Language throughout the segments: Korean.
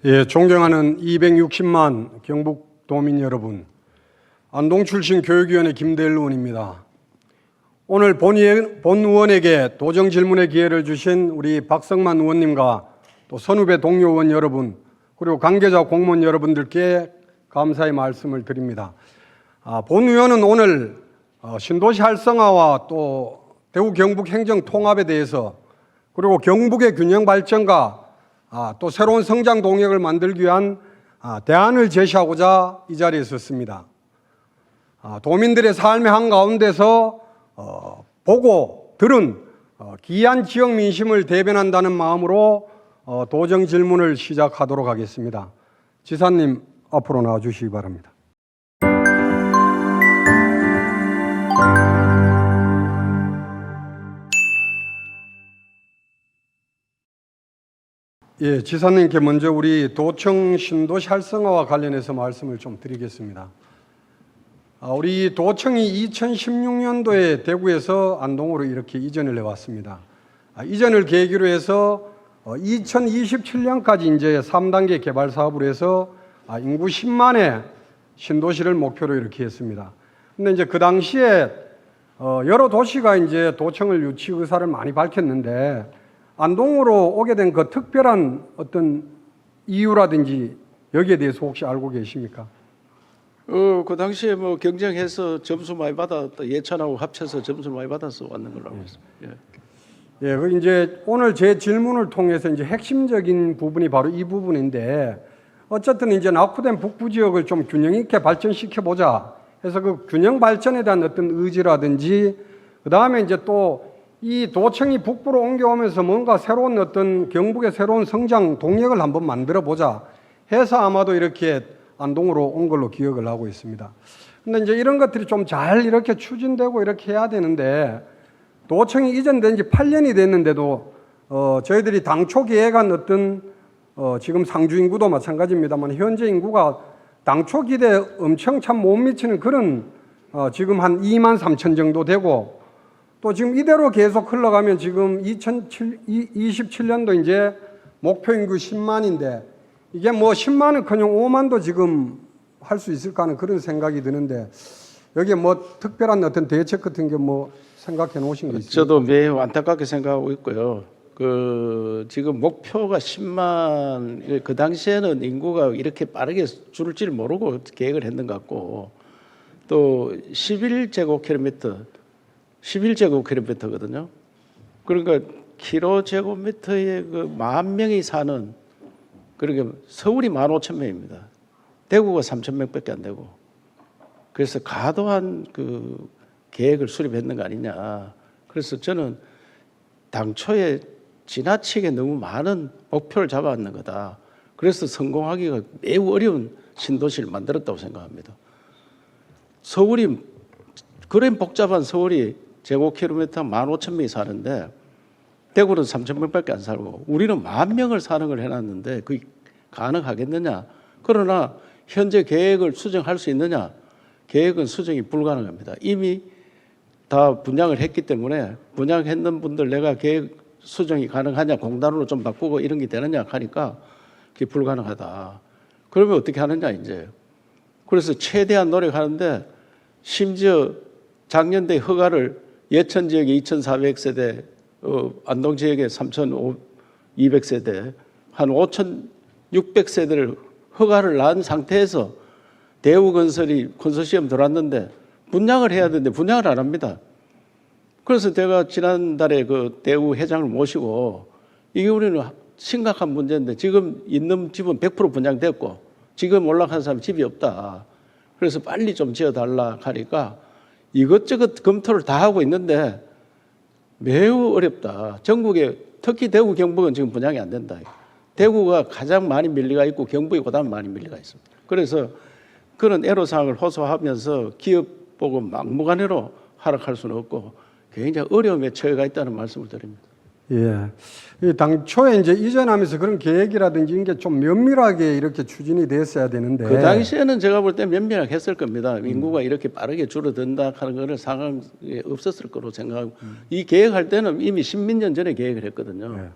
예, 존경하는 260만 경북도민 여러분, 안동 출신 교육위원회 김대일 의원입니다. 오늘 본 의원에게 도정 질문의 기회를 주신 우리 박성만 의원님과 또 선후배 동료 의원 여러분, 그리고 관계자 공무원 여러분들께 감사의 말씀을 드립니다. 본 의원은 오늘 신도시 활성화와 또 대구 경북 행정 통합에 대해서, 그리고 경북의 균형 발전과 또 새로운 성장 동력을 만들기 위한 대안을 제시하고자 이 자리에 섰습니다. 도민들의 삶의 한가운데서 보고 들은 기이한 지역 민심을 대변한다는 마음으로 도정 질문을 시작하도록 하겠습니다. 지사님 앞으로 나와주시기 바랍니다. 예, 지사님께 먼저 우리 도청 신도시 활성화와 관련해서 말씀을 좀 드리겠습니다. 우리 도청이 2016년도에 대구에서 안동으로 이렇게 이전을 해왔습니다. 이전을 계기로 해서 2027년까지 이제 3단계 개발 사업으로 해서 인구 10만의 신도시를 목표로 이렇게 했습니다. 근데 이제 그 당시에 여러 도시가 이제 도청을 유치 의사를 많이 밝혔는데 안동으로 오게 된 그 특별한 어떤 이유라든지 여기에 대해서 혹시 알고 계십니까? 그 당시에 뭐 경쟁해서 점수 많이 받았다, 예천하고 합쳐서 점수 많이 받아서 왔는 걸로 알고 있습니다. 예, 그 이제 오늘 제 질문을 통해서 이제 핵심적인 부분이 바로 이 부분인데, 어쨌든 이제 낙후된 북부 지역을 좀 균형 있게 발전시켜 보자 해서 그 균형 발전에 대한 어떤 의지라든지, 그 다음에 이제 또 이 도청이 북부로 옮겨오면서 뭔가 새로운 어떤 경북의 새로운 성장 동력을 한번 만들어 보자 해서 아마도 이렇게 안동으로 온 걸로 기억을 하고 있습니다. 근데 이제 이런 것들이 좀 잘 이렇게 추진되고 이렇게 해야 되는데, 도청이 이전된 지 8년이 됐는데도 저희들이 당초 계획한 어떤 지금 상주 인구도 마찬가지입니다만 현재 인구가 당초 기대에 엄청 참 못 미치는 그런 지금 한 2만 3천 정도 되고, 또 지금 이대로 계속 흘러가면 지금 2027년도 이제 목표 인구 10만인데 이게 뭐 10만은커녕 5만도 지금 할 수 있을까 하는 그런 생각이 드는데, 여기에 뭐 특별한 어떤 대책 같은 게 뭐 생각해 놓으신 게 있습니까? 저도 매우 안타깝게 생각하고 있고요. 그 지금 목표가 10만, 그 당시에는 인구가 이렇게 빠르게 줄을 줄 모르고 계획을 했는 것 같고, 또 11제곱킬로미터거든요. 그러니까 킬로제곱미터에 그 10,000명이 사는, 그러니까 서울이 15,000명입니다. 대구가 3,000명밖에 안 되고, 그래서 과도한 그 계획을 수립했는 거 아니냐. 그래서 저는 당초에 지나치게 너무 많은 목표를 잡아왔는 거다. 그래서 성공하기가 매우 어려운 신도시를 만들었다고 생각합니다. 서울이, 그런 복잡한 서울이 제곱킬로미터 15,000명이 사는데 대구는 3,000명밖에 안 살고 우리는 10,000명을 사는 걸 해놨는데 그게 가능하겠느냐. 그러나 현재 계획을 수정할 수 있느냐. 계획은 수정이 불가능합니다. 이미 다 분양을 했기 때문에 분양했는 분들 내가 계획 수정이 가능하냐, 공단으로 좀 바꾸고 이런 게 되느냐 하니까 그게 불가능하다. 그러면 어떻게 하느냐 이제. 그래서 최대한 노력하는데, 심지어 작년도에 허가를 예천 지역에 2,400세대, 안동 지역에 3,200세대, 한 5,600세대를 허가를 난 상태에서 대우건설이 컨소시엄 들어왔는데 분양을 해야 되는데 분양을 안 합니다. 그래서 제가 지난달에 그 대우 회장을 모시고, 이게 우리는 심각한 문제인데 지금 있는 집은 100% 분양됐고 지금 올라간 사람 집이 없다. 그래서 빨리 좀 지어달라 하니까 이것저것 검토를 다 하고 있는데 매우 어렵다. 전국에 특히 대구, 경북은 지금 분양이 안 된다. 대구가 가장 많이 밀리가 있고 경북이 그다음 많이 밀리가 있습니다. 그래서 그런 애로사항을 호소하면서 기업 보고 막무가내로 하락할 수는 없고 굉장히 어려움에 처해가 있다는 말씀을 드립니다. 예. 당초에 이제 이전하면서 그런 계획이라든지 이런 게 좀 면밀하게 이렇게 추진이 됐어야 되는데, 그 당시에는 제가 볼 때 면밀하게 했을 겁니다. 인구가 이렇게 빠르게 줄어든다 하는 거는 상황이 없었을 거로 생각하고, 이 계획할 때는 이미 10몇 년 전에 계획을 했거든요.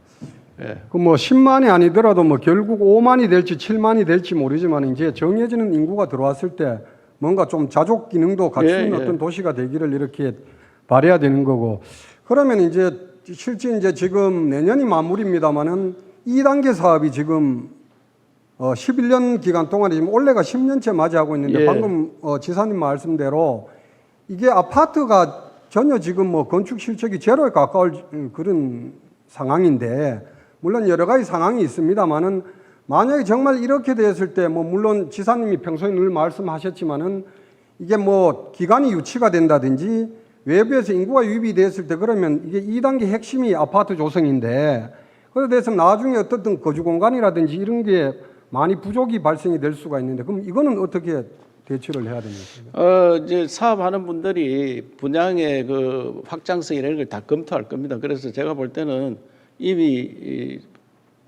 예. 그 뭐 10만이 아니더라도 뭐 결국 5만이 될지 7만이 될지 모르지만 이제 정해지는 인구가 들어왔을 때 뭔가 좀 자족 기능도 갖추는 예, 예. 어떤 도시가 되기를 이렇게 바라야 되는 거고. 그러면 이제 실제 이제 지금 내년이 마무리입니다만은 2단계 사업이 지금 11년 기간 동안에 지금 올해가 10년째 맞이하고 있는데 예. 방금 지사님 말씀대로 이게 아파트가 전혀 지금 뭐 건축 실적이 제로에 가까울 그런 상황인데 물론 여러 가지 상황이 있습니다만은 만약에 정말 이렇게 됐을 때 뭐 물론 지사님이 평소에 늘 말씀하셨지만은 이게 뭐 기간이 유치가 된다든지 외부에서 인구가 유입이 됐을 때 그러면 이게 2단계 핵심이 아파트 조성인데 그래 돼서 나중에 어떻든 거주 공간이라든지 이런 게 많이 부족이 발생이 될 수가 있는데 그럼 이거는 어떻게 대처를 해야 됩니까? 이제 사업하는 분들이 분양의 그 확장성 이런 걸 다 검토할 겁니다. 그래서 제가 볼 때는 이미 이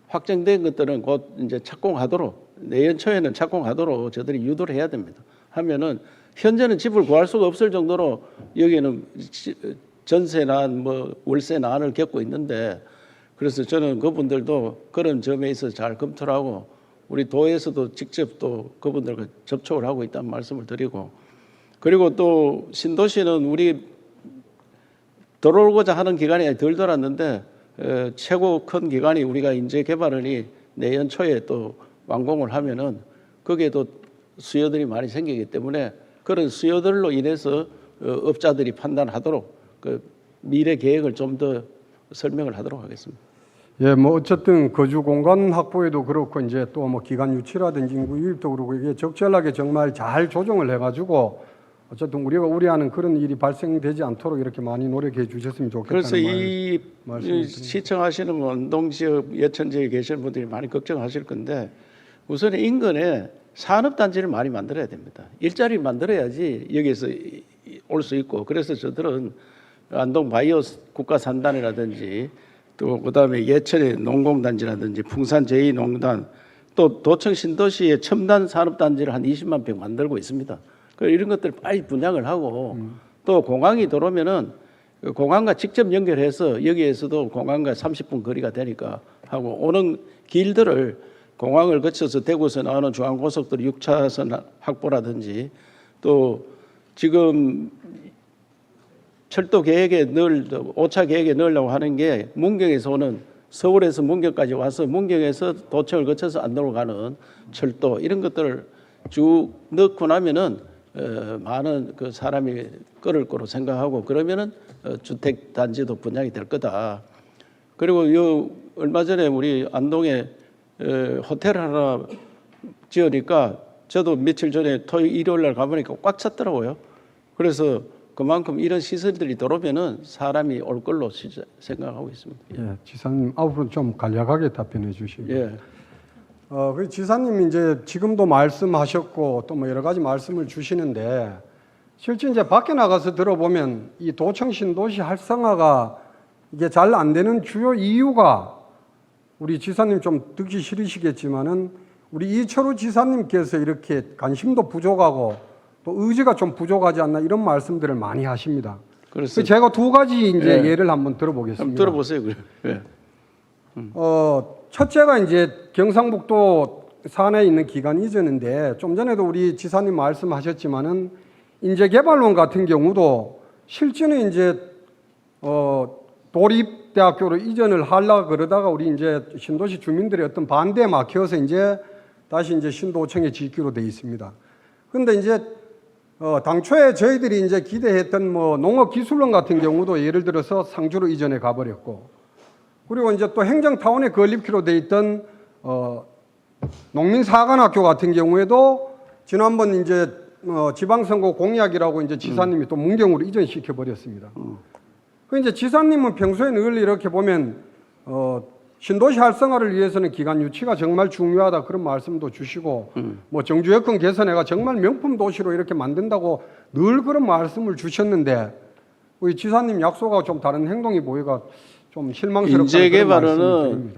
확정된 것들은 곧 이제 착공하도록 내년 초에는 착공하도록 저들이 유도를 해야 됩니다. 하면은 현재는 집을 구할 수가 없을 정도로 여기는 전세난 뭐 월세난을 겪고 있는데 그래서 저는 그분들도 그런 점에 있어서 잘 검토를 하고 우리 도에서도 직접 또 그분들과 접촉을 하고 있다는 말씀을 드리고 그리고 또 신도시는 우리 들어오고자 하는 기간이 덜 돌았는데 최고 큰 기간이 우리가 인재개발원이 내년 초에 또 완공을 하면은 거기에도 수요들이 많이 생기기 때문에 그런 수요들로 인해서 업자들이 판단하도록 그 미래 계획을 좀 더 설명을 하도록 하겠습니다. 예, 뭐 어쨌든 거주 공간 확보에도 그렇고 이제 또 뭐 기간 유치라든지 인구 유입도 그렇고 이게 적절하게 정말 잘 조정을 해가지고 어쨌든 우리가 우려하는 그런 일이 발생되지 않도록 이렇게 많이 노력해 주셨으면 좋겠다는 그래서 이 시청하시는 원동 지역, 예천 지역에 계시는 분들이 많이 걱정하실 건데 우선 인근에 산업단지를 많이 만들어야 됩니다. 일자리 만들어야지 여기에서 올 수 있고 그래서 저들은 안동 바이오 국가산단이라든지 또 그다음에 예천의 농공단지라든지 풍산 제2농단 또 도청 신도시의 첨단 산업단지를 한 20만 평 만들고 있습니다. 이런 것들 빨리 분양을 하고 또 공항이 들어오면은 공항과 직접 연결해서 여기에서도 공항과 30분 거리가 되니까 하고 오는 길들을 공항을 거쳐서 대구에서 나오는 중앙고속도로 6차선 확보라든지 또 지금 철도 계획에 5차 계획에 넣으려고 하는 게 문경에서 오는 서울에서 문경까지 와서 문경에서 도청을 거쳐서 안동으로 가는 철도 이런 것들을 쭉 넣고 나면은 많은 그 사람이 끌을 거로 생각하고 그러면은 주택 단지도 분양이 될 거다. 그리고 요 얼마 전에 우리 안동에 호텔 하나 지으니까 저도 며칠 전에 토요일 일요일 날 가보니까 꽉 찼더라고요. 그래서 그만큼 이런 시설들이 들어오면은 사람이 올 걸로 생각하고 있습니다. 예, 지사님 앞으로 좀 간략하게 답변해 주시고. 예. 그 지사님 이제 지금도 말씀하셨고 또 뭐 여러 가지 말씀을 주시는데 실제 이제 밖에 나가서 들어보면 이 도청 신도시 활성화가 이게 잘 안 되는 주요 이유가 우리 지사님 좀 듣기 싫으시겠지만은 우리 이철우 지사님께서 이렇게 관심도 부족하고 또 의지가 좀 부족하지 않나 이런 말씀들을 많이 하십니다. 그래서 제가 두 가지 이제 예를 한번 들어보겠습니다. 한번 들어보세요. 그래. 예. 첫째가 이제 경상북도 산에 있는 기관 이전인데 좀 전에도 우리 지사님 말씀하셨지만은 인재개발원 같은 경우도 실제는 이제 도립대학교로 이전을 하려고 그러다가 우리 이제 신도시 주민들의 어떤 반대에 막혀서 이제 다시 이제 신도청에 짓기로 돼 있습니다. 근데 이제 당초에 저희들이 이제 기대했던 뭐 농업기술원 같은 경우도 예를 들어서 상주로 이전해 가버렸고 그리고 이제 또 행정타운에 건립키로 돼 있던 농민사관학교 같은 경우에도 지난번 이제 지방선거 공약이라고 이제 지사님이 또 문경으로 이전시켜 버렸습니다. 그 이제 지사님은 평소에 늘 이렇게 보면 신도시 활성화를 위해서는 기간 유치가 정말 중요하다 그런 말씀도 주시고 뭐 정주 여건 개선해가 정말 명품 도시로 이렇게 만든다고 늘 그런 말씀을 주셨는데 우리 지사님 약속하고 좀 다른 행동이 보이가 좀 실망스럽다는 인재개발은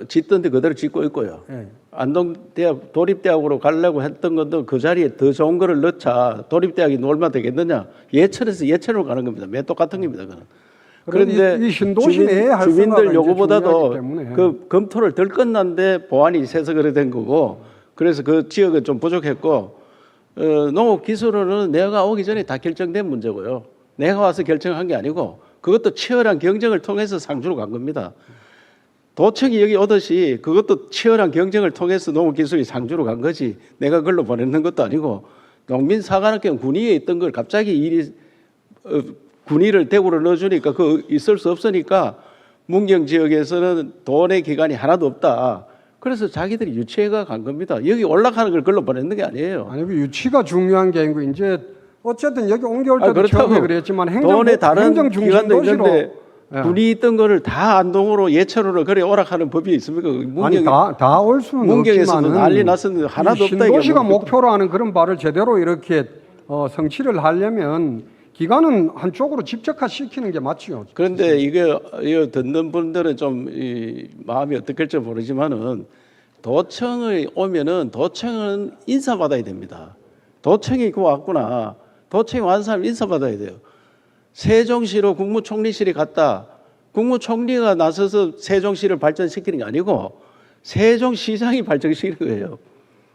짓던 데 그대로 짓고 있고요. 예. 안동대학 도립대학으로 가려고 했던 것도 그 자리에 더 좋은 거를 넣자 도립대학이 얼마 되겠느냐 예천에서 예천으로 가는 겁니다. 매 똑같은 겁니다. 그는. 그런데 이 신도시 내에 활성화가 주민들 이제 요구보다도 중요하기 때문에. 그 검토를 덜 끝난데 보안이 세서 그래 된 거고, 그래서 그 지역은 좀 부족했고, 농업기술원은 내가 오기 전에 다 결정된 문제고요. 내가 와서 결정한 게 아니고 그것도 치열한 경쟁을 통해서 상주로 간 겁니다. 도청이 여기 오듯이 그것도 치열한 경쟁을 통해서 농업기술이 상주로 간 거지, 내가 그걸로 보냈는 것도 아니고, 농민사관학교 군위에 있던 걸 갑자기 군위를 대구로 넣어주니까 그 있을 수 없으니까 문경 지역에서는 돈의 기관이 하나도 없다. 그래서 자기들이 유치해가 간 겁니다. 여기 올라가는 걸 그걸로 보냈는 게 아니에요. 아니 그 유치가 중요한 게 아니고 이제 어쨌든 여기 옮겨올 때도 그렇다고 처음에 그랬지만 돈의 다른 행정 중심 기관도 도시로 있는데 예. 군이 있던 거를 다 안동으로 예천으로 그래 오락하는 법이 있습니까? 아니 다 올 수는 문경에서도 없지만은 난리 났었는데 하나도 이 없다. 신도시가 목표로 하는 그런 바를 제대로 이렇게 성취를 하려면 기관은 한쪽으로 집적화 시키는 게 맞지요. 그런데 이거 듣는 분들은 좀 마음이 어떻게일지 모르지만은 도청을 오면은 도청은 인사받아야 됩니다. 도청이 왔구나. 도청이 완 사람 인사받아야 돼요. 세종시로 국무총리실이 갔다. 국무총리가 나서서 세종시를 발전시키는 게 아니고 세종시장이 발전시키는 거예요.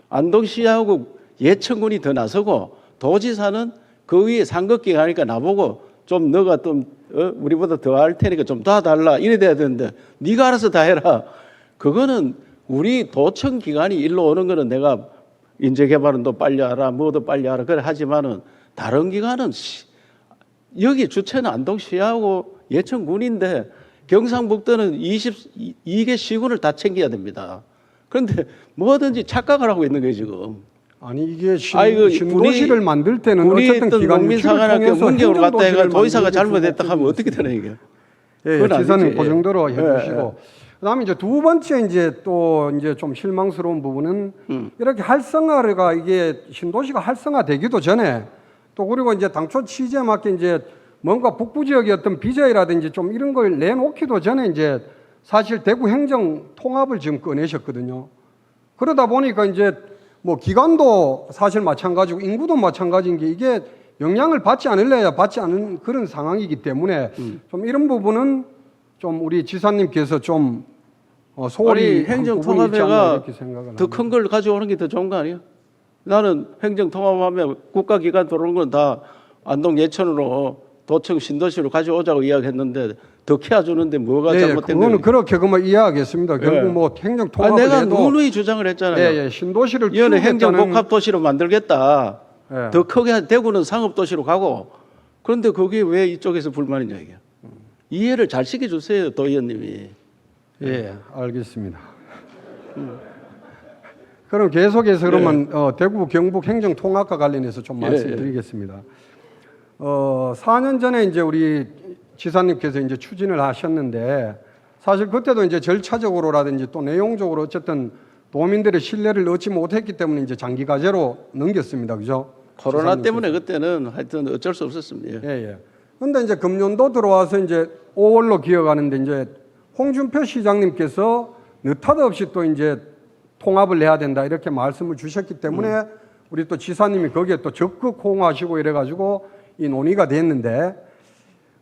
안동시하고 예천군이 더 나서고 도지사는 그 위에 상급기가 하니까 나보고 좀 너가 좀 우리보다 더 할 테니까 좀 도와달라 이래 돼야 되는데 네가 알아서 다 해라. 그거는 우리 도청 기관이 일로 오는 거는 내가 인재개발은 또 빨리 하라 뭐도 빨리 하라 그래 하지만은 다른 기관은 여기 주체는 안동시하고 예천군인데 경상북도는 22개 시군을 다 챙겨야 됩니다. 그런데 뭐든지 착각을 하고 있는 거예요 지금. 아니 이게 신도시를 만들 때는 어쨌든 기관 농민사관학교 문경으로 갔다 해가 도의사가 잘못했다 하면 어떻게 되나 이게? 예, 지사님 그 정도로 해주시고 그다음에 이제 두 번째 이제 또 이제 좀 실망스러운 부분은 이렇게 활성화가 이게 신도시가 활성화되기도 전에 또 그리고 이제 당초 취지에 맞게 이제 뭔가 북부 지역의 어떤 비전이라든지 좀 이런 걸 내놓기도 전에 이제 사실 대구 행정 통합을 지금 꺼내셨거든요. 그러다 보니까 이제 뭐 기관도 사실 마찬가지고 인구도 마찬가지인 게 이게 영향을 받지 않을래야 받지 않은 그런 상황이기 때문에 좀 이런 부분은 좀 우리 지사님께서 좀 소홀히 행정 통합회가 더 큰 걸 가져오는 게 더 좋은 거 아니에요? 나는 행정 통합하면 국가기관 들어오는 건 다 안동 예천으로 도청 신도시로 가져오자고 이야기했는데 더 키워주는데 뭐가 잘못된 거예요? 그거는 그렇게 그만 이해하겠습니다. 결국 뭐 행정 통합을 내가 해도 누누이 주장을 했잖아요. 신도시를 이거는 행정 키우겠다는 복합 도시로 만들겠다. 예. 더 크게 대구는 상업 도시로 가고 그런데 그게 왜 이쪽에서 불만이냐 이게. 이해를 잘 시켜주세요, 도 의원님이. 예, 알겠습니다. 그럼 계속해서 그러면 대구 경북 행정 통합과 관련해서 좀 말씀드리겠습니다. 4년 전에 이제 우리 지사님께서 이제 추진을 하셨는데 사실 그때도 이제 절차적으로라든지 또 내용적으로 어쨌든 도민들의 신뢰를 얻지 못했기 때문에 이제 장기 과제로 넘겼습니다. 그죠? 코로나 때문에 그때는 하여튼 어쩔 수 없었습니다. 예. 근데 이제 금년도 들어와서 이제 5월로 기어가는데 이제 홍준표 시장님께서 느닷없이 또 이제 통합을 해야 된다 이렇게 말씀을 주셨기 때문에 우리 또 지사님이 거기에 또 적극 호응하시고 이래가지고 이 논의가 됐는데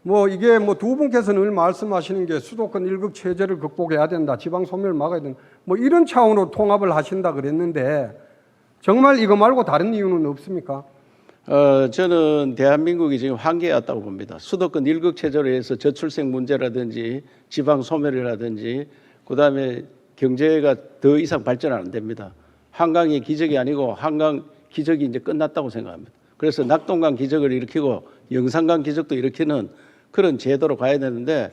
뭐 이게 뭐 두 분께서는 늘 말씀하시는 게 수도권 일극 체제를 극복해야 된다, 지방 소멸을 막아야 된다, 뭐 이런 차원으로 통합을 하신다 그랬는데 정말 이거 말고 다른 이유는 없습니까? 저는 대한민국이 지금 한계에 왔다고 봅니다. 수도권 일극 체제로 해서 저출생 문제라든지 지방 소멸이라든지 그다음에 경제가 더 이상 발전 안 됩니다. 한강이 기적이 아니고 한강 기적이 이제 끝났다고 생각합니다. 그래서 낙동강 기적을 일으키고 영산강 기적도 일으키는 그런 제도로 가야 되는데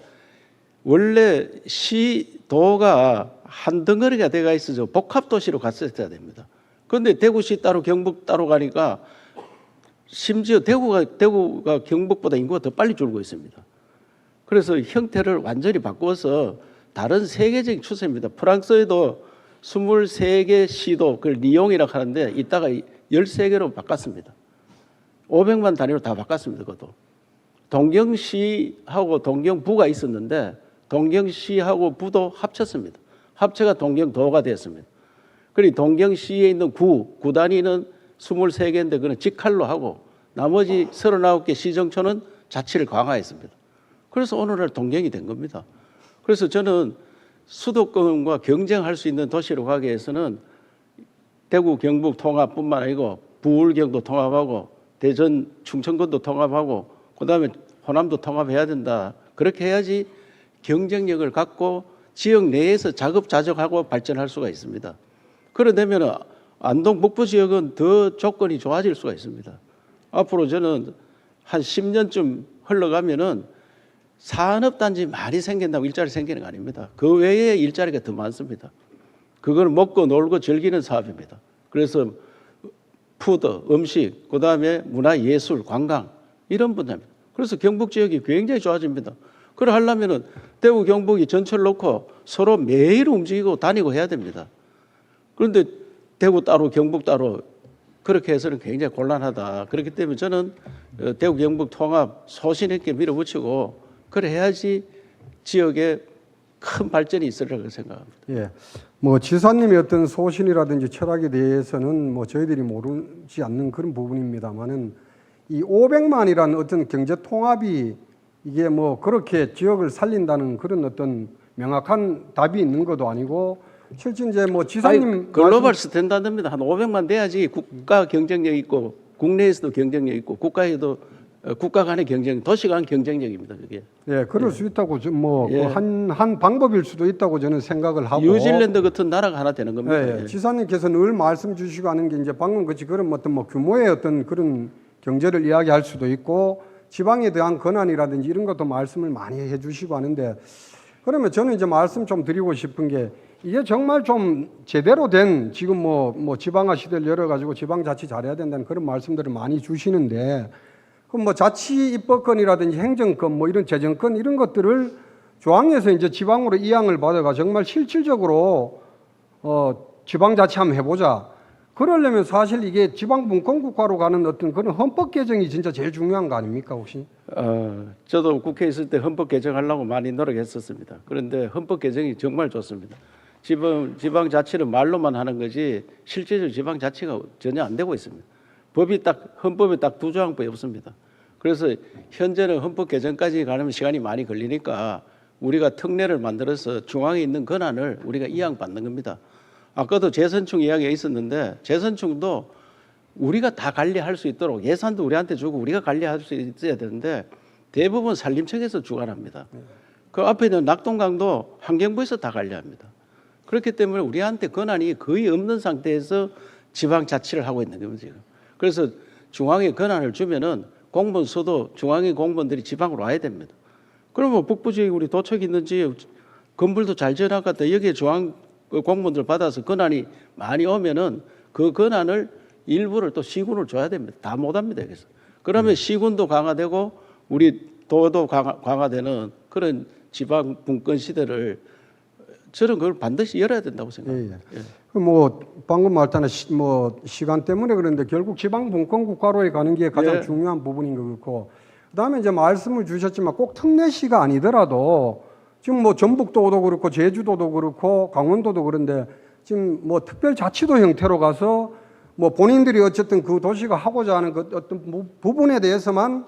원래 시도가 한 덩어리가 돼가 있어서 복합도시로 갔어야 됩니다. 그런데 대구시 따로 경북 따로 가니까 심지어 대구가 경북보다 인구가 더 빨리 줄고 있습니다. 그래서 형태를 완전히 바꿔서 다른 세계적인 추세입니다. 프랑스에도 23개 시도, 그걸 리옹이라고 하는데 이따가 13개로 바꿨습니다. 500만 단위로 다 바꿨습니다. 그것도. 동경시하고 동경부가 있었는데 동경시하고 부도 합쳤습니다. 합체가 동경도가 됐습니다. 그리고 동경시에 있는 구 단위는 23개인데 그는 직할로 하고 나머지 39개 시정촌은 자치를 강화했습니다. 그래서 오늘날 동경이 된 겁니다. 그래서 저는 수도권과 경쟁할 수 있는 도시로 가기 위해서는 대구 경북 통합뿐만 아니고 부울경도 통합하고 대전 충청권도 통합하고 그다음에 호남도 통합해야 된다. 그렇게 해야지 경쟁력을 갖고 지역 내에서 자급자족하고 발전할 수가 있습니다. 그러려면 안동 북부 지역은 더 조건이 좋아질 수가 있습니다. 앞으로 저는 한 10년쯤 흘러가면은 산업단지 많이 생긴다고 일자리 생기는 거 아닙니다. 그 외에 일자리가 더 많습니다. 그걸 먹고 놀고 즐기는 사업입니다. 그래서 푸드, 음식, 그다음에 문화, 예술, 관광 이런 분야입니다. 그래서 경북 지역이 굉장히 좋아집니다. 그래 하려면은 대구, 경북이 전철 놓고 서로 매일 움직이고 다니고 해야 됩니다. 그런데 대구 따로 경북 따로 그렇게 해서는 굉장히 곤란하다. 그렇기 때문에 저는 대구 경북 통합 소신 있게 밀어붙이고 그래 해야지 지역에 큰 발전이 있을 거라고 생각합니다. 예. 뭐 지사님의 어떤 소신이라든지 철학에 대해서는 뭐 저희들이 모르지 않는 그런 부분입니다만은 이 500만이라는 어떤 경제 통합이 이게 뭐 그렇게 지역을 살린다는 그런 어떤 명확한 답이 있는 것도 아니고 실제 이제 뭐 지사님 글로벌 스탠다드입니다. 한 500만 돼야지 국가 경쟁력 있고 국내에서도 경쟁력 있고 국가에도 국가 간의 경쟁, 도시 간 경쟁력입니다. 그게. 예, 그럴 수 있다고 뭐 예. 한 방법일 수도 있다고 저는 생각을 하고. 뉴질랜드 같은 나라가 하나 되는 겁니다. 예, 예. 지사님께서 늘 말씀 주시고 하는 게 이제 방금 그치 그런 어떤 뭐 규모의 어떤 그런 경제를 이야기할 수도 있고 지방에 대한 권한이라든지 이런 것도 말씀을 많이 해주시고 하는데 그러면 저는 이제 말씀 좀 드리고 싶은 게 이게 정말 좀 제대로 된 지금 뭐 지방화 시대를 열어가지고 지방자치 잘해야 된다는 그런 말씀들을 많이 주시는데 그럼 뭐 자치 입법권이라든지 행정권 뭐 이런 재정권 이런 것들을 중앙에서 이제 지방으로 이양을 받아가 정말 실질적으로 지방자치 한번 해보자. 그러려면 사실 이게 지방분권국가로 가는 어떤 그런 헌법 개정이 진짜 제일 중요한 거 아닙니까 혹시? 저도 국회에 있을 때 헌법 개정하려고 많이 노력했었습니다. 그런데 헌법 개정이 정말 좋습니다. 지방 자치는 말로만 하는 거지 실제적으로 지방 자치가 전혀 안 되고 있습니다. 헌법에 딱 두 조항밖에 없습니다. 그래서 현재는 헌법 개정까지 가려면 시간이 많이 걸리니까 우리가 특례를 만들어서 중앙에 있는 권한을 우리가 이양받는 겁니다. 아까도 재선충 이야기가 있었는데 재선충도 우리가 다 관리할 수 있도록 예산도 우리한테 주고 우리가 관리할 수 있어야 되는데 대부분 산림청에서 주관합니다. 그 앞에 있는 낙동강도 환경부에서 다 관리합니다. 그렇기 때문에 우리한테 권한이 거의 없는 상태에서 지방자치를 하고 있는 겁니다. 지금. 그래서 중앙에 권한을 주면은 공무원 서도 중앙의 공무원들이 지방으로 와야 됩니다. 그러면 북부 지역에 우리 도척 있는 지역 건물도 잘 지어나갔다 여기에 중앙 공무원들 받아서 권한이 많이 오면은 그 권한을 일부를 또 시군을 줘야 됩니다. 다 못합니다. 그래서 그러면 시군도 강화되고 우리 도도 강화되는 그런 지방 분권 시대를 저는 그걸 반드시 열어야 된다고 생각합니다. 예, 예. 뭐 방금 말했잖아요. 뭐 시간 때문에 그런데 결국 지방 분권 국가로에 가는 게 가장 예. 중요한 부분인 것 같고 그다음에 이제 말씀을 주셨지만 꼭 특례시가 아니더라도 지금 뭐 전북도도 그렇고 제주도도 그렇고 강원도도 그런데 지금 뭐 특별자치도 형태로 가서 뭐 본인들이 어쨌든 그 도시가 하고자 하는 그 어떤 부분에 대해서만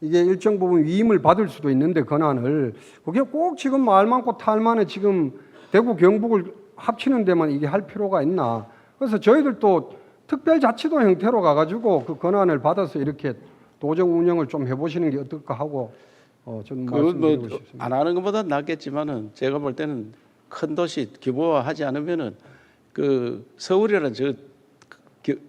이게 일정 부분 위임을 받을 수도 있는데 권한을 그게 꼭 지금 말 많고 탈 많에 지금 대구 경북을 합치는 데만 이게 할 필요가 있나. 그래서 저희들도 특별자치도 형태로 가가지고 그 권한을 받아서 이렇게 도정 운영을 좀 해보시는 게 어떨까 하고 저는 말씀드리고 싶습니다. 안 하는 것보다 낫겠지만은 제가 볼 때는 큰 도시 규모화하지 않으면은 그 서울이라는 저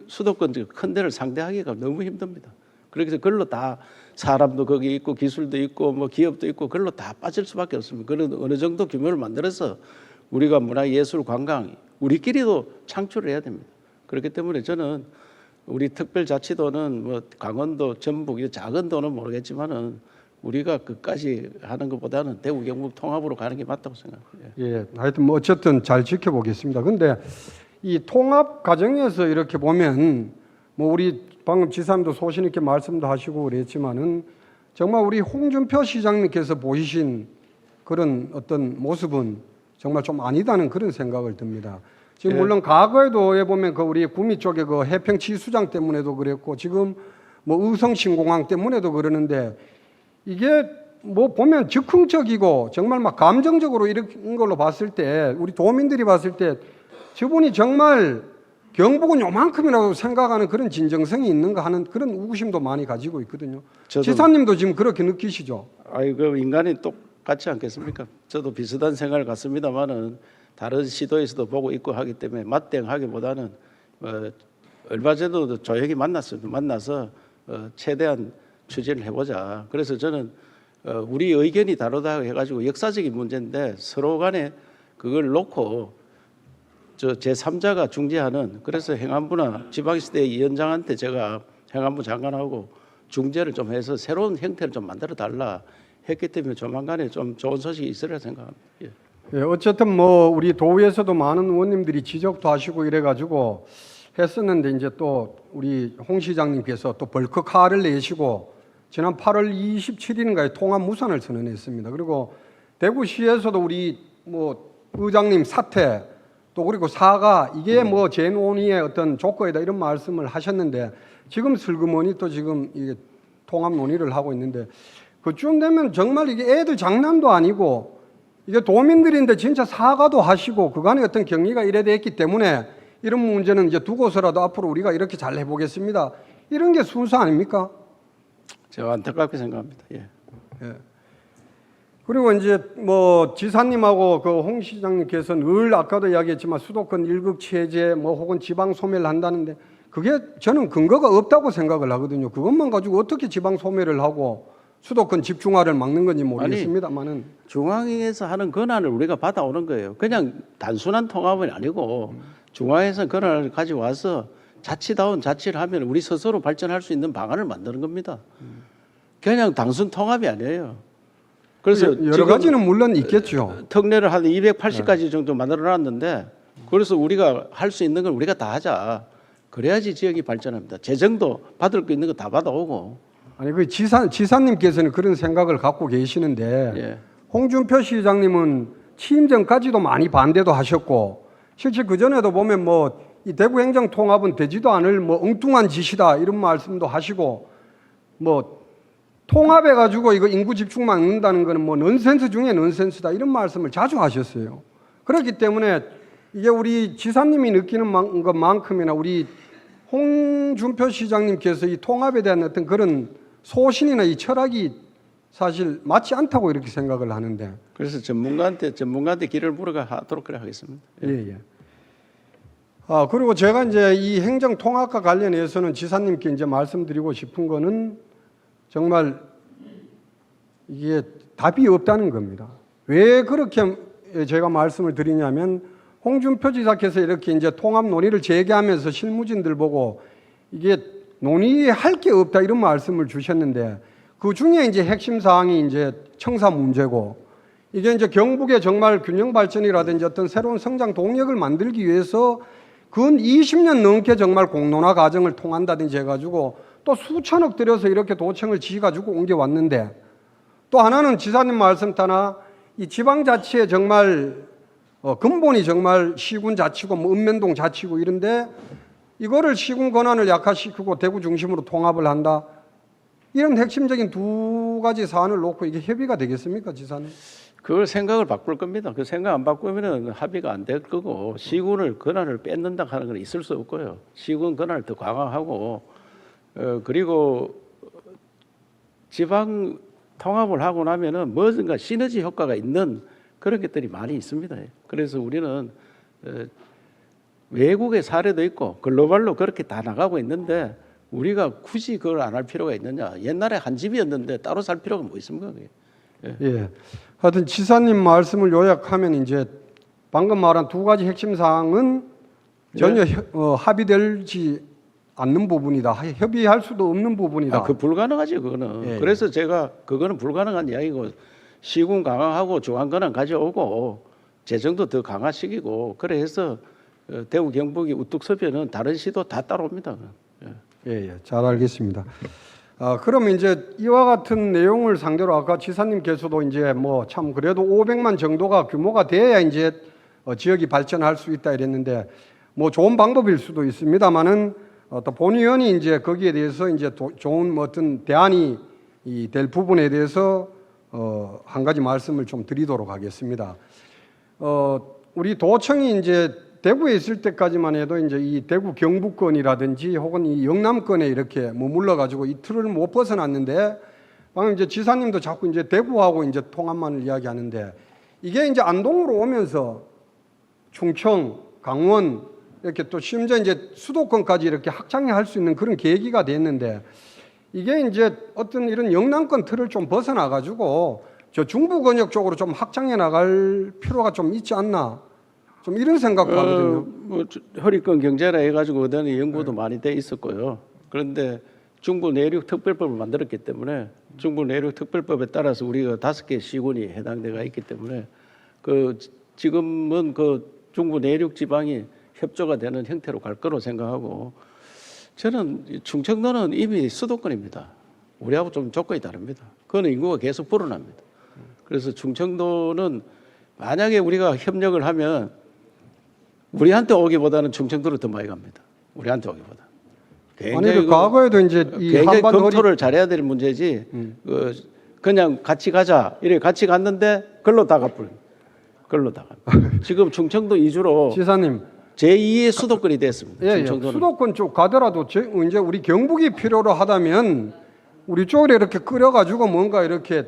수도권 큰 데를 상대하기가 너무 힘듭니다. 그래서 그걸로 다 사람도 거기 있고 기술도 있고 뭐 기업도 있고 그걸로 다 빠질 수밖에 없습니다. 그런 어느 정도 규모를 만들어서 우리가 문화, 예술, 관광 우리끼리도 창출을 해야 됩니다. 그렇기 때문에 저는 우리 특별자치도는 뭐 강원도, 전북 이 작은 도는 모르겠지만은 우리가 끝까지 하는 것보다는 대구 경북 통합으로 가는 게 맞다고 생각해요. 예, 하여튼 뭐 어쨌든 잘 지켜보겠습니다. 근데 이 통합 과정에서 이렇게 보면 뭐 우리 방금 지사님도 소신 있게 말씀도 하시고 그랬지만은 정말 우리 홍준표 시장님께서 보이신 그런 어떤 모습은 정말 좀 아니다는 그런 생각을 듭니다. 지금 물론 과거에도 보면 그 우리 구미 쪽에 그 해평 치수장 때문에도 그랬고 지금 뭐 의성 신공항 때문에도 그러는데 이게 뭐 보면 즉흥적이고 정말 막 감정적으로 이런 걸로 봤을 때 우리 도민들이 봤을 때 저분이 정말 경북은 요만큼이라고 생각하는 그런 진정성이 있는가 하는 그런 의구심도 많이 가지고 있거든요. 지사님도 지금 그렇게 느끼시죠? 아이고 인간이 똑같지 않겠습니까? 저도 비슷한 생각을 갖습니다만은 다른 시도에서도 보고 있고 하기 때문에 맞대응하기보다는 얼마 전에도 조용히 만났습니다. 만나서 최대한 추진을 해보자. 그래서 저는 우리 의견이 다르다 해가지고 역사적인 문제인데 서로 간에 그걸 놓고 저 제3자가 중재하는 그래서 행안부나 지방시대 위원장한테 제가 행안부 장관하고 중재를 좀 해서 새로운 형태를 좀 만들어 달라 했기 때문에 조만간에 좀 좋은 소식이 있으리라 생각합니다. 예. 예, 어쨌든 뭐 우리 도의에서도 많은 의원님들이 지적도 하시고 이래가지고 했었는데 이제 또 우리 홍 시장님께서 또 벌컥 화를 내시고 지난 8월 27일인가에 통합 무산을 선언했습니다. 그리고 대구시에서도 우리 뭐 의장님 사퇴 또 그리고 사과 이게 뭐 재논의의 어떤 조건이다 이런 말씀을 하셨는데 지금 슬그머니 또 지금 이게 통합 논의를 하고 있는데 그쯤 되면 정말 이게 애들 장난도 아니고 이게 도민들인데 진짜 사과도 하시고 그간에 어떤 경위가 이래 됐기 때문에 이런 문제는 이제 두고서라도 앞으로 우리가 이렇게 잘 해보겠습니다. 이런 게 순서 아닙니까? 제가 안타깝게 생각합니다. 예. 예. 그리고 이제 뭐 지사님하고 그 홍 시장님께서 늘 아까도 이야기했지만 수도권 일극 체제 뭐 혹은 지방 소멸을 한다는데 그게 저는 근거가 없다고 생각을 하거든요. 그것만 가지고 어떻게 지방 소멸을 하고 수도권 집중화를 막는 건지 모르겠습니다만은 중앙에서 하는 권한을 우리가 받아오는 거예요. 그냥 단순한 통합은 아니고 중앙에서 권한을 가지고 와서 자치다운 자치를 하면 우리 스스로 발전할 수 있는 방안을 만드는 겁니다. 그냥 단순 통합이 아니에요. 그래서 여러 가지는 물론 있겠죠. 특례를 한 280가지 정도 만들어놨는데 그래서 우리가 할 수 있는 걸 우리가 다 하자. 그래야지 지역이 발전합니다. 재정도 받을 거 있는 거 다 받아오고. 아니 그 지사님께서는 그런 생각을 갖고 계시는데 예. 홍준표 시장님은 취임 전까지도 많이 반대도 하셨고 실제 그 전에도 보면 뭐 이 대구 행정 통합은 되지도 않을 뭐 엉뚱한 짓이다 이런 말씀도 하시고 뭐 통합해 가지고 이거 인구 집중 막는다는 거는 뭐 넌센스 중에 넌센스다 이런 말씀을 자주 하셨어요. 그렇기 때문에 이게 우리 지사님이 느끼는 것만큼이나 우리 홍준표 시장님께서 이 통합에 대한 어떤 그런 소신이나 이 철학이 사실 맞지 않다고 이렇게 생각을 하는데. 그래서 전문가한테 길을 물어가도록 그래 하겠습니다. 예, 예. 아, 그리고 제가 이제 이 행정 통합과 관련해서는 지사님께 이제 말씀드리고 싶은 거는 정말 이게 답이 없다는 겁니다. 왜 그렇게 제가 말씀을 드리냐면 홍준표 지사께서 이렇게 이제 통합 논의를 재개하면서 실무진들 보고 이게 논의할 게 없다 이런 말씀을 주셨는데 그 중에 이제 핵심 사항이 이제 청사 문제고 이게 이제 경북의 정말 균형 발전이라든지 어떤 새로운 성장 동력을 만들기 위해서 근 20년 넘게 정말 공론화 과정을 통한다든지 해가지고 또 수천억 들여서 이렇게 도청을 지어가지고 옮겨왔는데 또 하나는 지사님 말씀 따나 이 지방자치의 정말 근본이 정말 시군자치고 뭐 읍면동 자치고 이런데 이거를 시군 권한을 약화시키고 대구 중심으로 통합을 한다. 이런 핵심적인 두 가지 사안을 놓고 이게 협의가 되겠습니까, 지사님? 그걸 생각을 바꿀 겁니다. 그 생각 안 바꾸면은 합의가 안 될 거고 시군을 권한을 뺏는다 하는 건 있을 수 없고요. 시군 권한을 더 강화하고 그리고 지방 통합을 하고 나면은 무엇인가 시너지 효과가 있는 그런 것들이 많이 있습니다. 그래서 우리는 외국의 사례도 있고 글로벌로 그렇게 다 나가고 있는데 우리가 굳이 그걸 안 할 필요가 있느냐. 옛날에 한 집이었는데 따로 살 필요가 뭐 있습니까? 그게. 예. 하여튼 지사님 말씀을 요약하면 이제 방금 말한 두 가지 핵심 사항은 전혀 합의되지 않는 부분이다. 협의할 수도 없는 부분이다. 그 불가능하지 그거는. 예, 그래서 제가 그거는 불가능한 이야기고 시군 강화하고 중앙 권한 가져오고 재정도 더 강화시키고 그래 해서 대구 경북이 우뚝 서면은 다른 시도 다 따라옵니다. 예, 잘 알겠습니다. 그럼 이제 이와 같은 내용을 상대로 아까 지사님께서도 이제 뭐 참 그래도 500만 정도가 규모가 돼야 이제 지역이 발전할 수 있다 이랬는데 뭐 좋은 방법일 수도 있습니다만은 또 본의원이 이제 거기에 대해서 이제 좋은 뭐 어떤 대안이 될 부분에 대해서 한 가지 말씀을 좀 드리도록 하겠습니다. 우리 도청이 이제 대구에 있을 때까지만 해도 이제 이 대구 경북권이라든지 혹은 이 영남권에 이렇게 머물러 가지고 이 틀을 못 벗어났는데, 방금 이제 지사님도 자꾸 이제 대구하고 이제 통합만을 이야기하는데, 이게 이제 안동으로 오면서 충청, 강원 이렇게 또 심지어 이제 수도권까지 이렇게 확장할 수 있는 그런 계기가 됐는데, 이게 이제 어떤 이런 영남권 틀을 좀 벗어나 가지고 저 중부 권역 쪽으로 좀 확장해 나갈 필요가 좀 있지 않나, 좀 이런 생각도 하거든요. 뭐 허리권 경제라 해가지고 그다음에 연구도 많이 돼 있었고요. 그런데 중부 내륙 특별법을 만들었기 때문에 중부 내륙 특별법에 따라서 우리가 5개 시군이 해당돼가 있기 때문에 그 지금은 그 중부 내륙 지방이 협조가 되는 형태로 갈 거로 생각하고, 저는 충청도는 이미 수도권입니다. 우리하고 좀 조건이 다릅니다. 그거는 인구가 계속 불어납니다. 그래서 충청도는 만약에 우리가 협력을 하면 우리한테 오기보다는 충청도로 더 많이 갑니다. 우리한테 오기보다. 아니, 과거에도 이제 이 굉장히 한반도 검토를 잘해야 될 문제지. 그냥 같이 가자 이래 같이 갔는데 걸로 다 가버려. 걸로 다 가. 지금 충청도 이주로 지사님, 제2의 수도권이 됐습니다. 예, 충청도는. 수도권 쪽 가더라도 이제 우리 경북이 필요로 하다면 우리 쪽으로 이렇게 끌어가지고 뭔가 이렇게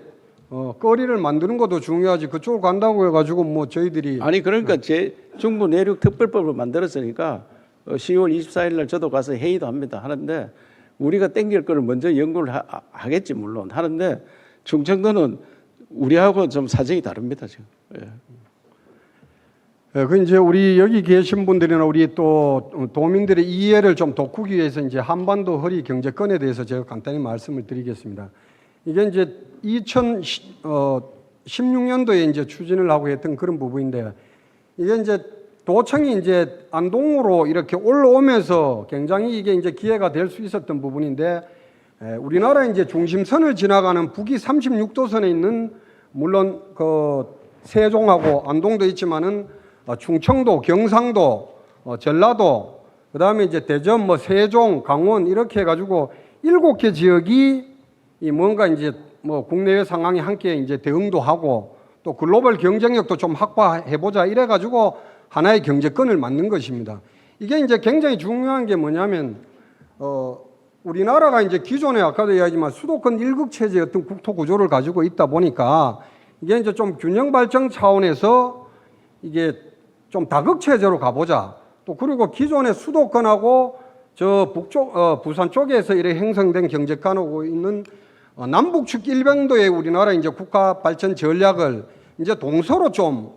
거리를 만드는 것도 중요하지, 그쪽으로 간다고 해가지고 뭐 저희들이 아니 그러니까 제 중부 내륙 특별법을 만들었으니까 10월 24일 날 저도 가서 회의도 합니다. 하는데 우리가 땡길 거를 먼저 연구를 하겠지 물론 하는데, 충청도는 우리하고 좀 사정이 다릅니다 지금. 예. 예, 그 이제 우리 여기 계신 분들이나 우리 또 도민들의 이해를 좀 돋구기 위해서 이제 한반도 허리 경제권에 대해서 제가 간단히 말씀을 드리겠습니다. 이게 이제 2016년도에 이제 추진을 하고 했던 그런 부분인데, 이게 이제 도청이 이제 안동으로 이렇게 올라오면서 굉장히 이게 이제 기회가 될 수 있었던 부분인데, 우리나라 이제 중심선을 지나가는 북위 36도선에 있는, 물론 그 세종하고 안동도 있지만은 충청도, 경상도, 전라도, 그다음에 이제 대전, 뭐 세종, 강원 이렇게 해가지고 7개 지역이 이 뭔가 이제 뭐 국내외 상황에 함께 이제 대응도 하고 또 글로벌 경쟁력도 좀 확보해보자 이래가지고 하나의 경제권을 만든 것입니다. 이게 이제 굉장히 중요한 게 뭐냐면, 우리나라가 이제 기존에 아까도 이야기했지만 수도권 일극 체제의 어떤 국토 구조를 가지고 있다 보니까 이게 이제 좀 균형 발전 차원에서 이게 좀 다극 체제로 가보자. 또 그리고 기존의 수도권하고 저 북쪽 부산 쪽에서 이렇게 형성된 경제권하고 있는 남북측 일병도의 우리나라 이제 국가 발전 전략을 이제 동서로 좀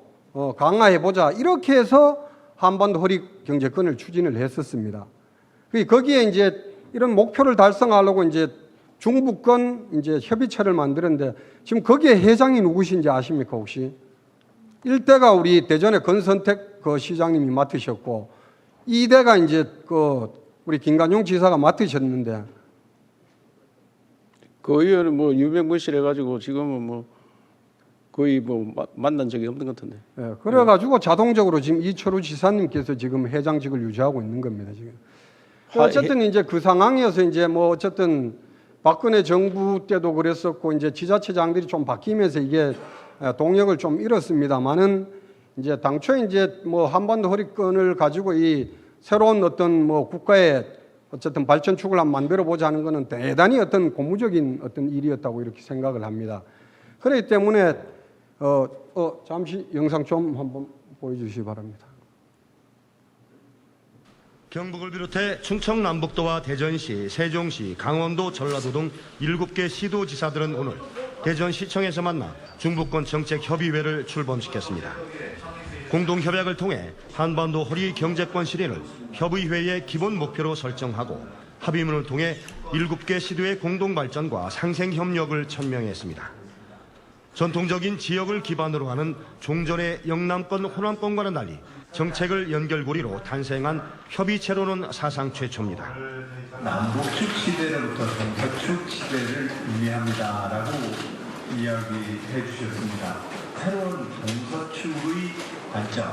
강화해 보자, 이렇게 해서 한반도 허리 경제권을 추진을 했었습니다. 거기에 이제 이런 목표를 달성하려고 이제 중부권 이제 협의체를 만들었는데, 지금 거기에 회장이 누구신지 아십니까 혹시? 1대가 우리 대전의 건선택 그 시장님이 맡으셨고 2대가 이제 그 우리 김관용 지사가 맡으셨는데, 그 의원은 뭐 유명무실 해가지고 지금은 뭐 거의 뭐 만난 적이 없는 것 같은데. 예, 그래가지고 자동적으로 지금 이철우 지사님께서 지금 회장직을 유지하고 있는 겁니다 지금. 어쨌든 이제 그 상황이어서 이제 뭐 어쨌든 박근혜 정부 때도 그랬었고 이제 지자체장들이 좀 바뀌면서 이게 동력을 좀 잃었습니다만은, 이제 당초에 이제 뭐 한반도 허리권을 가지고 이 새로운 어떤 뭐 국가의 어쨌든 발전축을 한번 만들어 보자는 것은 대단히 어떤 고무적인 어떤 일이었다고 이렇게 생각을 합니다. 그렇기 때문에 잠시 영상 좀 한번 보여주시기 바랍니다. 경북을 비롯해 충청 남북도와 대전시, 세종시, 강원도, 전라도 등 7개 시도지사들은 오늘 대전시청에서 만나 중부권 정책협의회를 출범시켰습니다. 공동협약을 통해 한반도 허리 경제권 실현을 협의회의 기본 목표로 설정하고 합의문을 통해 7개 시도의 공동발전과 상생협력을 천명했습니다. 전통적인 지역을 기반으로 하는 종전의 영남권, 호남권과는 달리 정책을 연결고리로 탄생한 협의체로는 사상 최초입니다. 남북축 시대로부터 동서축 시대를 의미합니다라고 이야기해 주셨습니다. 새로운 동서축의 관점,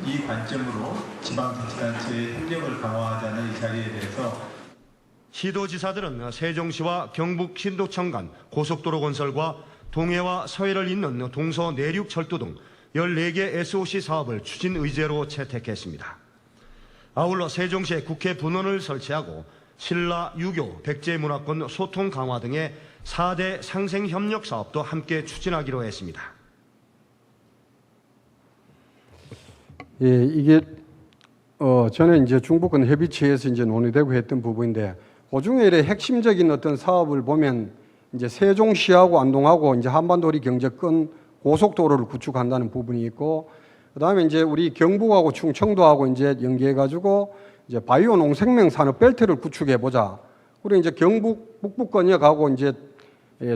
이 관점으로 지방자치단체의 협력을 강화하자는 이 자리에 대해서 시도지사들은 세종시와 경북 신도청 간 고속도로 건설과 동해와 서해를 잇는 동서 내륙 철도 등 14개 SOC 사업을 추진 의제로 채택했습니다. 아울러 세종시에 국회 분원을 설치하고 신라, 유교, 백제문화권 소통 강화 등의 4대 상생협력 사업도 함께 추진하기로 했습니다. 예, 이게 전에 이제 중부권 협의체에서 이제 논의되고 했던 부분인데, 그중에 이래 핵심적인 어떤 사업을 보면 이제 세종시하고 안동하고 이제 한반도리 경제권 고속도로를 구축한다는 부분이 있고, 그다음에 이제 우리 경북하고 충청도하고 이제 연계해가지고 이제 바이오 농생명 산업 벨트를 구축해 보자. 그리고 이제 경북 북부권역하고 이제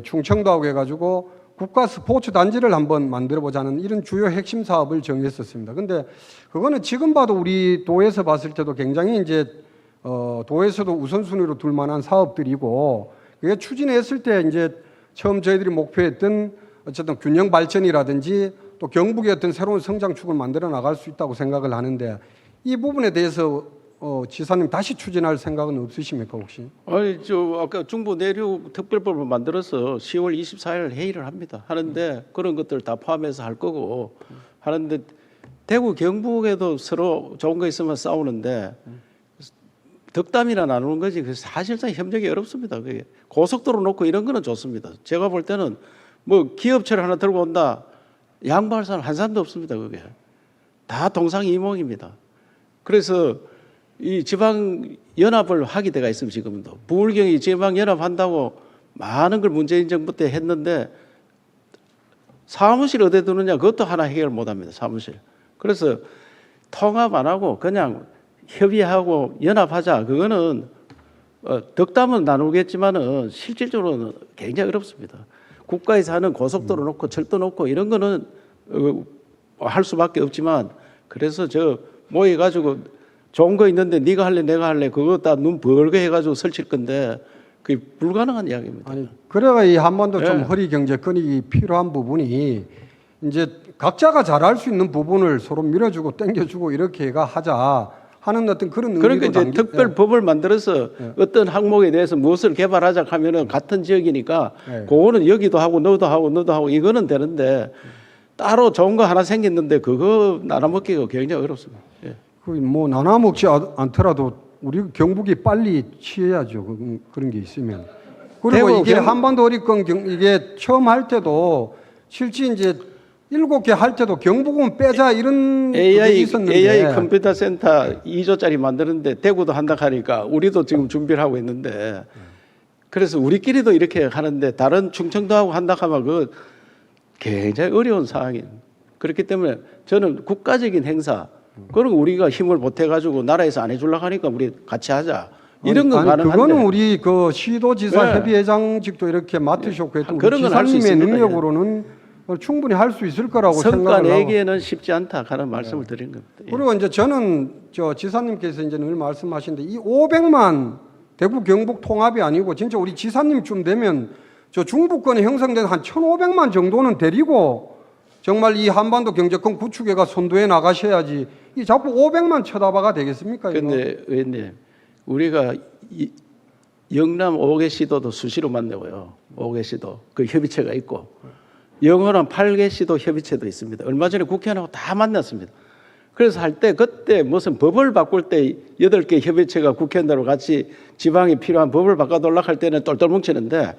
충청도하고 해가지고 국가 스포츠 단지를 한번 만들어 보자는 이런 주요 핵심 사업을 정했었습니다. 근데 그거는 지금 봐도 우리 도에서 봤을 때도 굉장히 이제 도에서도 우선순위로 둘 만한 사업들이고, 그게 추진했을 때 이제 처음 저희들이 목표했던 어쨌든 균형 발전이라든지 또 경북의 어떤 새로운 성장축을 만들어 나갈 수 있다고 생각을 하는데, 이 부분에 대해서 지사님 다시 추진할 생각은 없으십니까 혹시? 아니 아까 중부 내륙 특별법을 만들어서 10월 24일 회의를 합니다. 하는데 그런 것들 다 포함해서 할 거고 하는데, 대구 경북에도 서로 좋은 거 있으면 싸우는데 덕담이나 나누는 거지 그 사실상 협력이 어렵습니다. 그게 고속도로 놓고 이런 거는 좋습니다. 제가 볼 때는 뭐 기업체를 하나 들고 온다 양보할 사람 한 사람도 없습니다. 그게 다 동상이몽입니다. 그래서 이 지방 연합을 하게 돼가 있으면 지금도 부울경이 지방 연합 한다고 많은 걸 문재인 정부 때 했는데 사무실 어디에 두느냐 그것도 하나 해결 못 합니다. 사무실. 그래서 통합 안 하고 그냥 협의하고 연합하자. 그거는 덕담은 나누겠지만은 실질적으로는 굉장히 어렵습니다. 국가에서 하는 고속도로 놓고 철도 놓고 이런 거는 할 수밖에 없지만, 그래서 저 모여가지고 좋은 거 있는데 네가 할래 내가 할래 그거 다 눈 벌게 해가지고 설칠 건데 그게 불가능한 이야기입니다. 아니, 그래가 이 한반도 좀 예. 허리 경제권이 필요한 부분이 이제 각자가 잘할 수 있는 부분을 서로 밀어주고 땡겨주고 이렇게가 하자 하는 어떤 그런 의미도 그러니까 이제 특별 법을 만들어서 어떤 항목에 대해서 무엇을 개발하자 하면은 같은 지역이니까 예. 그거는 여기도 하고 너도 하고 이거는 되는데 따로 좋은 거 하나 생겼는데 그거 나눠먹기가 굉장히 어렵습니다. 예. 뭐 나눠 먹지 않더라도 우리 경북이 빨리 취해야죠. 그런 게 있으면. 그리고 이게 한반도 어리권 이게 처음 할 때도 실제 이제 7개 할 때도 경북은 빼자 이런 그게 있었는데 AI 컴퓨터 센터 2조짜리 만드는데 대구도 한다 하니까 우리도 지금 준비를 하고 있는데, 그래서 우리끼리도 이렇게 하는데 다른 충청도하고 한다 하면 그 굉장히 어려운 상황이에요. 그렇기 때문에 저는 국가적인 행사, 그리고 우리가 힘을 보태가지고 나라에서 안 해주려고 하니까 우리 같이 하자. 이런 건 가능한데. 그거는 우리 그 시도지사 네. 협의회장직도 이렇게 맡으셨고 했던 그런 건할수 지사님의 있습니다. 능력으로는 충분히 할 수 있을 거라고 성과 생각을 하고. 내기에는 쉽지 않다 하는 말씀을 드린 겁니다. 예. 그리고 이제 저는 저 지사님께서 이제 늘 말씀하시는데 이 500만 대구 경북 통합이 아니고 진짜 우리 지사님쯤 되면 저 중부권에 형성된 한 1,500만 정도는 데리고 정말 이 한반도 경제권 구축에가 선도해 나가셔야지 이 자꾸 500만 쳐다봐가 되겠습니까? 이거? 근데 의원님, 우리가 영남 5개 시도도 수시로 만나고요. 5개 시도 그 협의체가 있고, 영호남 8개 시도 협의체도 있습니다. 얼마 전에 국회의원하고 다 만났습니다. 그래서 할 때 그때 무슨 법을 바꿀 때 8개 협의체가 국회의원들하고 같이 지방에 필요한 법을 바꿔달라고 할 때는 똘똘 뭉치는데,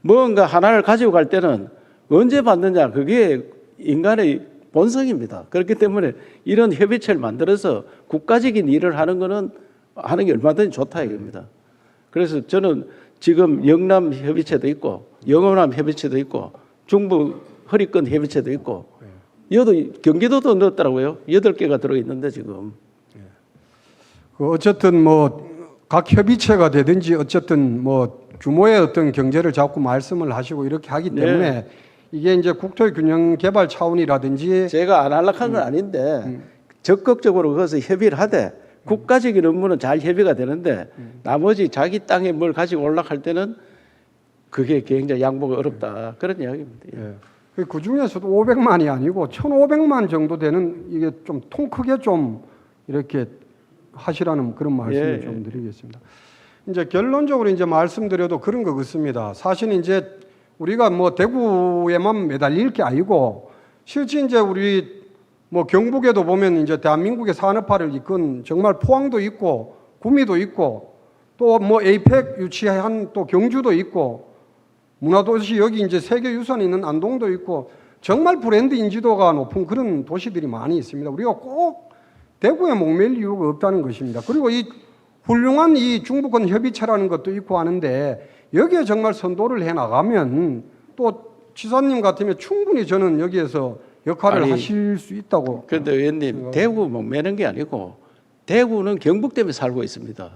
뭔가 하나를 가지고 갈 때는 언제 받느냐, 그게 인간의 본성입니다. 그렇기 때문에 이런 협의체를 만들어서 국가적인 일을 하는 거는 하는 게 얼마든지 좋다 이겁니다. 그래서 저는 지금 영남 협의체도 있고 영호남 협의체도 있고 중부 허리권 협의체도 있고 여도 경기도도 넣었더라고요. 8개가 들어있는데 지금. 그 어쨌든 뭐 각 협의체가 되든지 어쨌든 뭐 규모의 어떤 경제를 자꾸 말씀을 하시고 이렇게 하기 때문에 네. 이게 이제 국토 균형 개발 차원이라든지 제가 안 하려고 한 건 아닌데 적극적으로 그것을 협의를 하되 국가적인 업무는 잘 협의가 되는데 나머지 자기 땅에 뭘 가지고 올라갈 때는 그게 굉장히 양보가 어렵다. 그런 이야기입니다. 예. 그 중에서도 500만이 아니고 1,500만 정도 되는 이게 좀 통 크게 좀 이렇게 하시라는 그런 말씀을 좀 드리겠습니다. 이제 결론적으로 이제 말씀드려도 그런 거 같습니다. 사실 이제 우리가 뭐 대구에만 매달릴 게 아니고 실제 이제 우리 뭐 경북에도 보면 이제 대한민국의 산업화를 이끈 정말 포항도 있고 구미도 있고 또 뭐 에이펙 유치한 또 경주도 있고 문화도시 여기 이제 세계유산이 있는 안동도 있고 정말 브랜드 인지도가 높은 그런 도시들이 많이 있습니다. 우리가 꼭 대구에 목매일 이유가 없다는 것입니다. 그리고 이 훌륭한 이 중부권 협의체라는 것도 있고 하는데 여기에 정말 선도를 해 나가면 또 지사님 같으면 충분히 저는 여기에서 역할을 아니, 하실 수 있다고. 그런데 의원님, 대구 목매는 게 아니고 대구는 경북 때문에 살고 있습니다.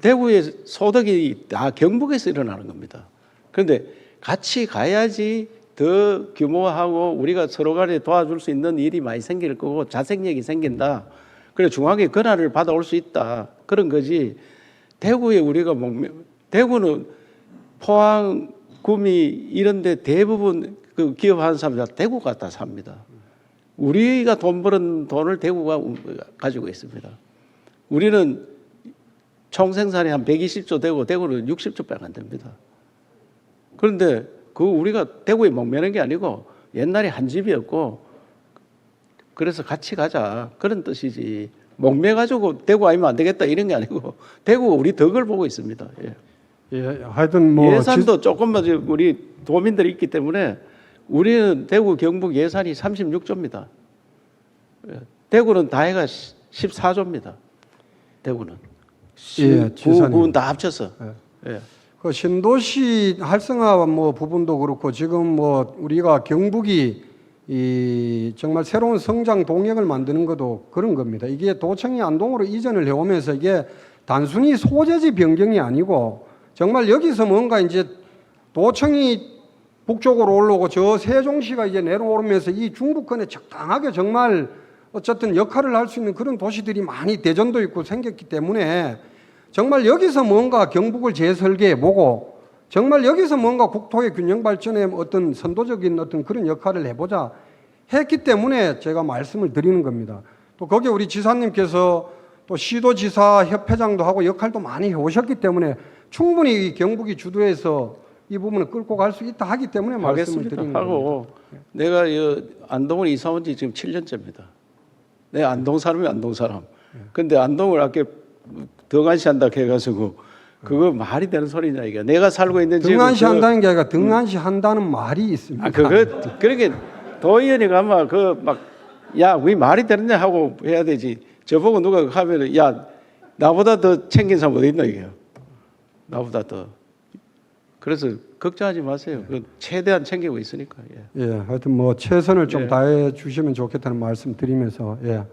대구의 소득이 다 경북에서 일어나는 겁니다. 그런데 같이 가야지 더 규모하고 우리가 서로 간에 도와줄 수 있는 일이 많이 생길 거고 자생력이 생긴다. 그래 중앙에 권한을 받아올 수 있다. 그런 거지. 대구에 우리가 대구는 포항, 구미 이런 데 대부분 그 기업하는 사람들 다 대구 갖다 삽니다. 우리가 돈 버는 돈을 대구가 가지고 있습니다. 우리는 총 생산이 한 120조 되고 대구는 60조밖에 안 됩니다. 그런데 그 우리가 대구에 목매는 게 아니고 옛날에 한 집이었고 그래서 같이 가자 그런 뜻이지 목매 가지고 대구 아니면 안 되겠다 이런 게 아니고 대구가 우리 덕을 보고 있습니다. 예. 예, 하여튼 뭐 예산도 조금만 우리 도민들이 있기 때문에 우리는 대구 경북 예산이 36조입니다. 대구는 다 해가 14조입니다. 대구는. 예, 지사님. 구군 다 합쳐서. 예. 그 신도시 활성화 뭐 부분도 그렇고 지금 뭐 우리가 경북이 이 정말 새로운 성장 동력을 만드는 것도 그런 겁니다. 이게 도청이 안동으로 이전을 해오면서 이게 단순히 소재지 변경이 아니고 정말 여기서 뭔가 이제 도청이 북쪽으로 올라오고 저 세종시가 이제 내려오면서 이 중부권에 적당하게 정말 어쨌든 역할을 할 수 있는 그런 도시들이 많이 대전도 있고 생겼기 때문에 정말 여기서 뭔가 경북을 재설계해보고 정말 여기서 뭔가 국토의 균형 발전에 어떤 선도적인 어떤 그런 역할을 해보자 했기 때문에 제가 말씀을 드리는 겁니다. 또 거기에 우리 지사님께서 또 시도지사 협회장도 하고 역할도 많이 해오셨기 때문에 충분히 이 경북이 주도해서 이 부분을 끌고 갈 수 있다 하기 때문에 말씀을 드리는 겁니다. 하고 내가 안동을 이사 온 지 지금 7년째입니다. 내가 안동 사람이 안동 사람. 근데 안동을 아까 등한시 한다 해가지고 그거 말이 되는 소리냐 이게. 내가 살고 있는 지금 등한시 한다는 게 아니라 등한시 한다는 말이 있습니다. 그러게 도의원이 가면 야, 우리 말이 되느냐 하고 해야 되지. 저보고 누가 하면은 야, 나보다 더 챙긴 사람 어디 있나 이게. 나보다 더. 그래서 걱정하지 마세요. 그 최대한 챙기고 있으니까. 예. 예, 하여튼 뭐 최선을 좀 예. 다해 주시면 좋겠다는 말씀 드리면서 예.